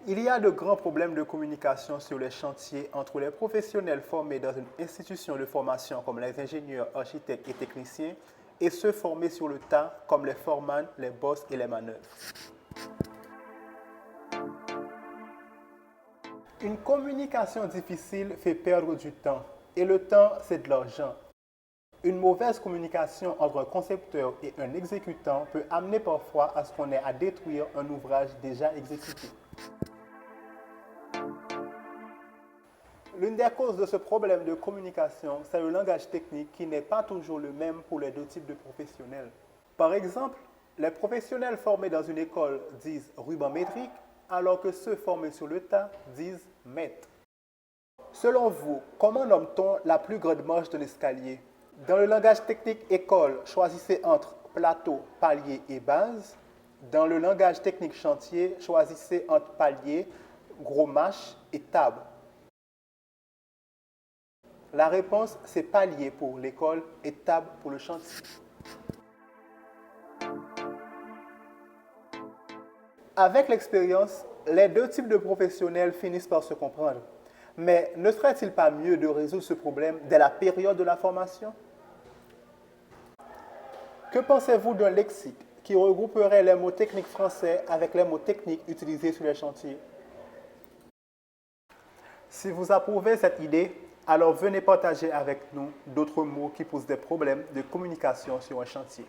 Il y a de grands problèmes de communication sur les chantiers entre les professionnels formés dans une institution de formation comme les ingénieurs, architectes et techniciens et ceux formés sur le tas comme les foreman, les boss et les manœuvres. Une communication difficile fait perdre du temps et le temps, c'est de l'argent. Une mauvaise communication entre un concepteur et un exécutant peut amener parfois à ce qu'on ait à détruire un ouvrage déjà exécuté. L'une des causes de ce problème de communication, c'est le langage technique qui n'est pas toujours le même pour les deux types de professionnels. Par exemple, les professionnels formés dans une école disent ruban métrique, alors que ceux formés sur le tas disent mètre. Selon vous, comment nomme-t-on la plus grande marche de l'escalier? Dans le langage technique école, choisissez entre plateau, palier et base. Dans le langage technique chantier, choisissez entre palier, gros mâche et table. La réponse, c'est palier pour l'école et table pour le chantier. Avec l'expérience, les deux types de professionnels finissent par se comprendre. Mais ne serait-il pas mieux de résoudre ce problème dès la période de la formation? Que pensez-vous d'un lexique qui regrouperait les mots techniques français avec les mots techniques utilisés sur les chantiers? Si vous approuvez cette idée, alors venez partager avec nous d'autres mots qui posent des problèmes de communication sur un chantier.